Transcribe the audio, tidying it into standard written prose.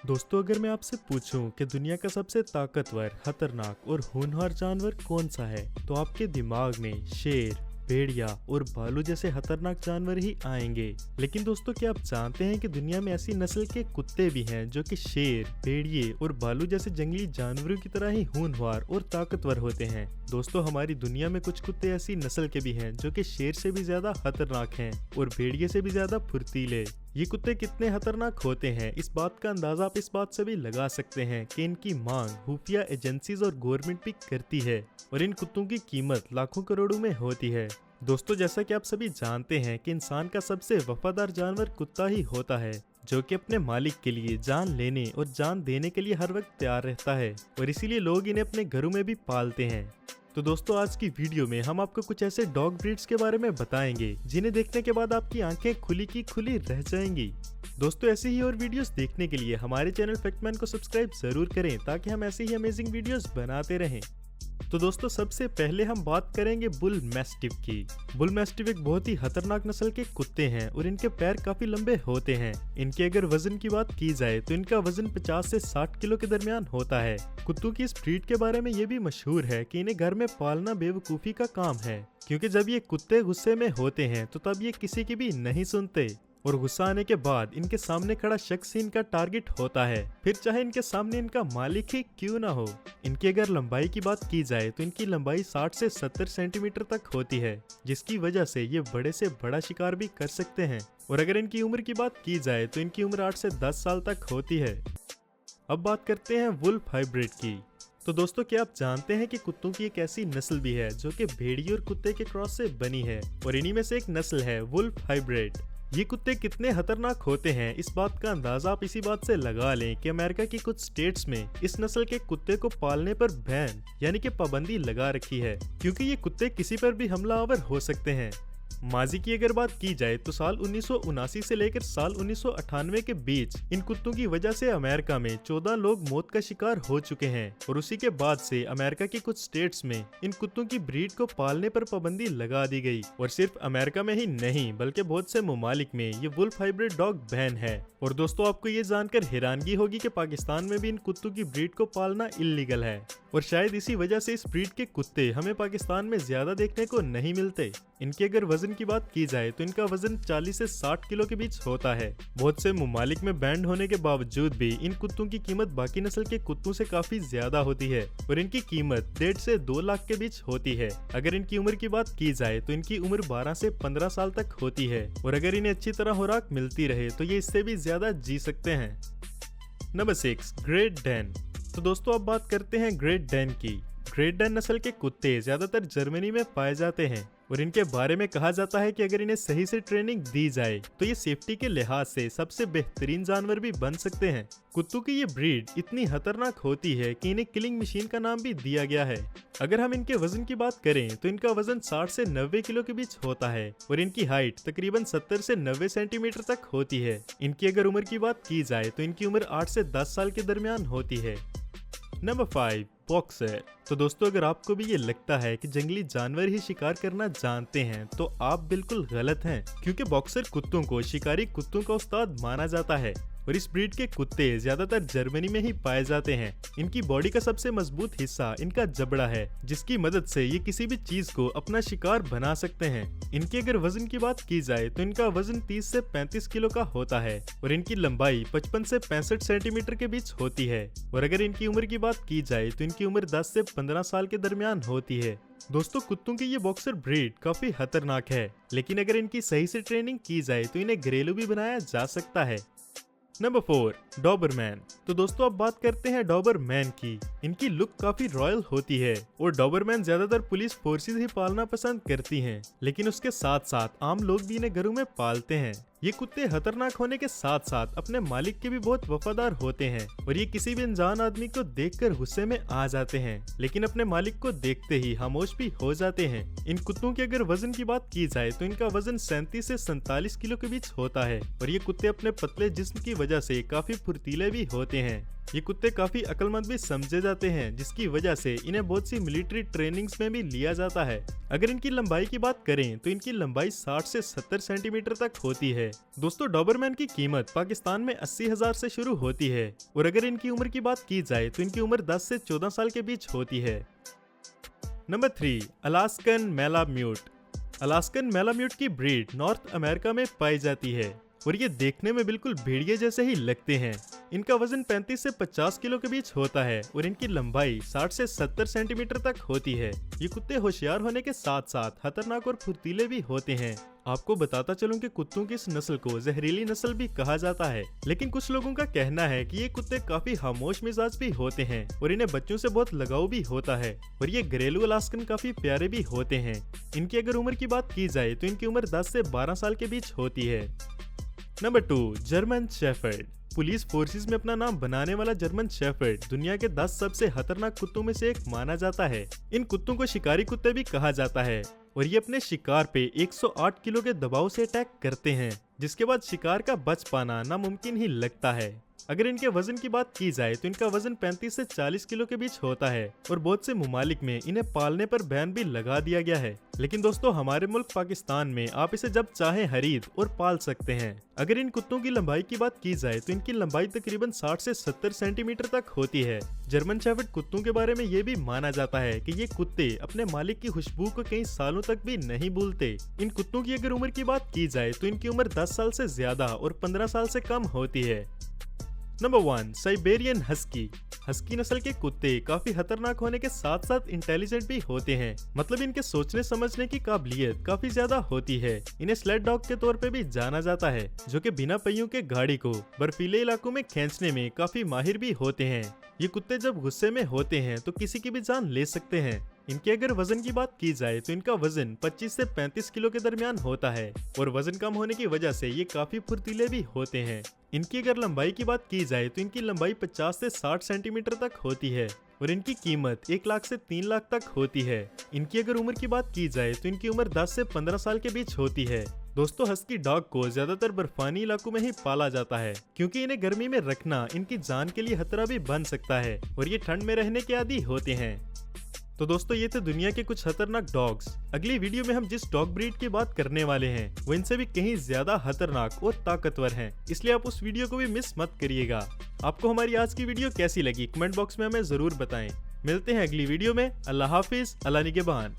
दोस्तों, अगर मैं आपसे पूछूं कि दुनिया का सबसे ताकतवर, खतरनाक और होनहार जानवर कौन सा है, तो आपके दिमाग में शेर, भेड़िया और भालू जैसे खतरनाक जानवर ही आएंगे। लेकिन दोस्तों, क्या आप जानते हैं कि दुनिया में ऐसी नस्ल के कुत्ते भी हैं जो कि शेर, भेड़िए और भालू जैसे जंगली जानवरों की तरह ही होनहार और ताकतवर होते हैं। दोस्तों, हमारी दुनिया में कुछ कुत्ते ऐसी नस्ल के भी हैं जो कि शेर से भी ज्यादा खतरनाक हैं और भेड़िए से भी ज्यादा फुर्तीले। ये कुत्ते कितने खतरनाक होते हैं, इस बात का अंदाजा आप इस बात से भी लगा सकते हैं कि इनकी मांग खुफिया एजेंसीज और गवर्नमेंट भी करती है और इन कुत्तों की कीमत लाखों करोड़ों में होती है। दोस्तों, जैसा कि आप सभी जानते हैं कि इंसान का सबसे वफादार जानवर कुत्ता ही होता है, जो कि अपने मालिक के लिए जान लेने और जान देने के लिए हर वक्त तैयार रहता है और इसीलिए लोग इन्हें अपने घरों में भी पालते हैं। तो दोस्तों, आज की वीडियो में हम आपको कुछ ऐसे डॉग ब्रीड्स के बारे में बताएंगे जिन्हें देखने के बाद आपकी आंखें खुली की खुली रह जाएंगी। दोस्तों, ऐसे ही और वीडियोस देखने के लिए हमारे चैनल फैक्टमैन को सब्सक्राइब जरूर करें ताकि हम ऐसे ही अमेजिंग वीडियोस बनाते रहें। तो दोस्तों, सबसे पहले हम बात करेंगे बुल मैस्टिफ की। बुल मैस्टिफ एक बहुत ही खतरनाक नस्ल के कुत्ते हैं और इनके पैर काफी लंबे होते हैं। इनके अगर वजन की बात की जाए तो इनका वजन 50 से 60 किलो के दरमियान होता है। कुत्तों की इस ब्रीड के बारे में ये भी मशहूर है कि इन्हें घर में पालना बेवकूफी का काम है, क्योंकि जब ये कुत्ते गुस्से में होते हैं तो तब ये किसी की भी नहीं सुनते और गुस्सा आने के बाद इनके सामने खड़ा शख्स ही इनका टारगेट होता है, फिर चाहे इनके सामने इनका मालिक ही क्यों ना हो। इनकी अगर लंबाई की बात की जाए तो इनकी लंबाई 60 से 70 सेंटीमीटर तक होती है, जिसकी वजह से ये बड़े से बड़ा शिकार भी कर सकते हैं। और अगर इनकी उम्र की बात की जाए तो इनकी उम्र 8 से 10 साल तक होती है। अब बात करते हैं वुल्फ हाइब्रिड की। तो दोस्तों, क्या आप जानते हैं कि कुत्तों की एक ऐसी नस्ल भी है जो कि भेड़िए और कुत्ते के क्रॉस से बनी है और इन्हीं में से एक नस्ल है वुल्फ हाइब्रिड। ये कुत्ते कितने खतरनाक होते हैं, इस बात का अंदाजा आप इसी बात से लगा लें कि अमेरिका की कुछ स्टेट्स में इस नस्ल के कुत्ते को पालने पर बैन यानी कि पाबंदी लगा रखी है, क्योंकि ये कुत्ते किसी पर भी हमलावर हो सकते हैं। माजी की अगर बात की जाए तो साल 1979 से लेकर साल 1998 के बीच इन कुत्तों की वजह से अमेरिका में 14 लोग मौत का शिकार हो चुके हैं और उसी के बाद से अमेरिका की कुछ स्टेट्स में इन कुत्तों की ब्रीड को पालने पर पाबंदी लगा दी गई। और सिर्फ अमेरिका में ही नहीं बल्कि बहुत से ममालिक में ये वुल्फ हाइब्रिड डॉग बैन है। और दोस्तों, आपको ये जानकर हैरानगी होगी कि पाकिस्तान में भी इन कुत्तों की ब्रीड को पालना इल्लीगल है और शायद इसी वजह से इस ब्रीड के कुत्ते हमें पाकिस्तान में ज्यादा देखने को नहीं मिलते। इनके अगर वजन की बात की जाए तो इनका वजन 40 से 60 किलो के बीच होता है। बहुत से ममालिक में बैंड होने के बावजूद भी इन कुत्तों की कीमत बाकी नस्ल के कुत्तों से काफी ज्यादा होती है और इनकी कीमत 1.5 से 2 लाख के बीच होती है। अगर इनकी उम्र की बात की जाए तो इनकी उम्र 12 से 15 साल तक होती है और अगर इन्हें अच्छी तरह खुराक मिलती रहे तो ये इससे भी ज्यादा जी सकते हैं। Number 6, great Dan. तो दोस्तों, अब बात करते हैं ग्रेट डैन की। ग्रेट डैन नस्ल के कुत्ते ज्यादातर जर्मनी में पाए जाते हैं और इनके बारे में कहा जाता है कि अगर इन्हें सही से ट्रेनिंग दी जाए तो ये सेफ्टी के लिहाज से सबसे बेहतरीन जानवर भी बन सकते हैं। कुत्तों की ये ब्रीड इतनी खतरनाक होती है कि इन्हें किलिंग मशीन का नाम भी दिया गया है। अगर हम इनके वजन की बात करें तो इनका वजन 60 से 90 किलो के बीच होता है और इनकी हाइट तकरीबन 70 से 90 सेंटीमीटर तक होती है। इनकी अगर उम्र की बात की जाए तो इनकी उम्र 8 से 10 साल के दरमियान होती है। Number 5, boxer. तो दोस्तों, अगर आपको भी ये लगता है कि जंगली जानवर ही शिकार करना जानते हैं तो आप बिल्कुल गलत हैं, क्योंकि बॉक्सर कुत्तों को शिकारी कुत्तों का उस्ताद माना जाता है और इस ब्रीड के कुत्ते ज्यादातर जर्मनी में ही पाए जाते हैं। इनकी बॉडी का सबसे मजबूत हिस्सा इनका जबड़ा है, जिसकी मदद से ये किसी भी चीज को अपना शिकार बना सकते हैं। इनके अगर वजन की बात की जाए तो इनका वजन 30 से 35 किलो का होता है और इनकी लंबाई 55 से 65 सेंटीमीटर के बीच होती है। और अगर इनकी उम्र की बात की जाए तो इनकी उम्र 10 से 15 साल के दरमियान होती है। दोस्तों, कुत्तों की ये बॉक्सर ब्रीड काफी खतरनाक है, लेकिन अगर इनकी सही से ट्रेनिंग की जाए तो इन्हें घरेलू भी बनाया जा सकता है। Number 4, Doberman. तो दोस्तों, अब बात करते हैं डॉबरमैन की। इनकी लुक काफी रॉयल होती है और डॉबरमैन ज्यादातर पुलिस फोर्सेस ही पालना पसंद करती हैं, लेकिन उसके साथ साथ आम लोग भी इन्हें घरों में पालते हैं। ये कुत्ते खतरनाक होने के साथ साथ अपने मालिक के भी बहुत वफादार होते हैं और ये किसी भी अनजान आदमी को देखकर गुस्से में आ जाते हैं, लेकिन अपने मालिक को देखते ही खामोश भी हो जाते हैं। इन कुत्तों के अगर वजन की बात की जाए तो इनका वजन 37 से 47 किलो के बीच होता है और ये कुत्ते अपने पतले जिस्म की वजह से काफी फुर्तीले भी होते हैं। ये कुत्ते काफी अक्लमंद भी समझे जाते हैं, जिसकी वजह से इन्हें बहुत सी मिलिट्री ट्रेनिंग्स में भी लिया जाता है। अगर इनकी लंबाई की बात करें तो इनकी लंबाई 60 से 70 सेंटीमीटर तक होती है। दोस्तों, डॉबरमैन की कीमत पाकिस्तान में 80,000 से शुरू होती है और अगर इनकी उम्र की बात की जाए तो इनकी उम्र 10 से 14 साल के बीच होती है। Number 3, Alaskan malamute. Alaskan malamute की ब्रीड नॉर्थ अमेरिका में पाई जाती है और ये देखने में बिल्कुल भेड़िए जैसे ही लगते हैं। इनका वजन 35 से 50 किलो के बीच होता है और इनकी लंबाई 60 से 70 सेंटीमीटर तक होती है। ये कुत्ते होशियार होने के साथ साथ खतरनाक और फुर्तीले भी होते हैं। आपको बताता चलूं कि कुत्तों की इस नस्ल को जहरीली नस्ल भी कहा जाता है, लेकिन कुछ लोगों का कहना है कि ये कुत्ते काफी खामोश मिजाज भी होते हैं और इन्हें बच्चों से बहुत लगाव भी होता है और ये घरेलू अलास्कन काफी प्यारे भी होते हैं। इनकी अगर उम्र की बात की जाए तो इनकी उम्र 10 से 12 साल के बीच होती है। Number 2, German shepherd. Police forces में अपना नाम बनाने वाला जर्मन शेफर्ड दुनिया के 10 सबसे खतरनाक कुत्तों में से एक माना जाता है। इन कुत्तों को शिकारी कुत्ते भी कहा जाता है और ये अपने शिकार पे 108 किलो के दबाव से अटैक करते हैं, जिसके बाद शिकार का बच पाना नामुमकिन ही लगता है। अगर इनके वजन की बात की जाए तो इनका वजन 35 से 40 किलो के बीच होता है और बहुत से मुमालिक में इन्हें पालने पर बैन भी लगा दिया गया है। लेकिन दोस्तों, हमारे मुल्क पाकिस्तान में आप इसे जब चाहे खरीद और पाल सकते हैं। अगर इन कुत्तों की लंबाई की बात की जाए तो इनकी लंबाई तकरीबन 60 से 70 सेंटीमीटर तक होती है। जर्मन शेफर्ड कुत्तों के बारे में ये भी माना जाता है कि ये कुत्ते अपने मालिक की खुशबू को कई सालों तक भी नहीं भूलते। इन कुत्तों की अगर उम्र की बात की जाए तो इनकी उम्र 10 साल से ज्यादा और 15 साल से कम होती है। Number 1, Siberian husky. हस्की नस्ल के कुत्ते काफी खतरनाक होने के साथ साथ इंटेलिजेंट भी होते हैं। मतलब इनके सोचने समझने की काबिलियत काफी ज्यादा होती है। इन्हें स्लेड डॉग के तौर पे भी जाना जाता है, जो कि बिना पहियों के गाड़ी को बर्फीले इलाकों में खींचने में काफी माहिर भी होते हैं। ये कुत्ते जब गुस्से में होते हैं तो किसी की भी जान ले सकते हैं। इनके अगर वजन की बात की जाए तो इनका वजन 25 से 35 किलो के दरमियान होता है और वजन कम होने की वजह से ये काफी फुर्तीले भी होते हैं। इनकी अगर लंबाई की बात की जाए तो इनकी लंबाई 50 से 60 सेंटीमीटर तक होती है और इनकी कीमत 1 लाख से 3 लाख तक होती है। इनकी अगर उम्र की बात की जाए तो इनकी उम्र 10 से 15 साल के बीच होती है। दोस्तों, हस्की डॉग को ज्यादातर बर्फानी इलाकों में ही पाला जाता है, क्योंकि इन्हें गर्मी में रखना इनकी जान के लिए खतरा भी बन सकता है और ये ठंड में रहने के आदी होते हैं। तो दोस्तों, ये थे दुनिया के कुछ खतरनाक डॉग्स। अगली वीडियो में हम जिस डॉग ब्रीड की बात करने वाले हैं वो इनसे भी कहीं ज्यादा खतरनाक और ताकतवर हैं, इसलिए आप उस वीडियो को भी मिस मत करिएगा। आपको हमारी आज की वीडियो कैसी लगी कमेंट बॉक्स में हमें जरूर बताएं। मिलते हैं अगली वीडियो में। अल्लाह हाफिज, अल्लाह निगहबान।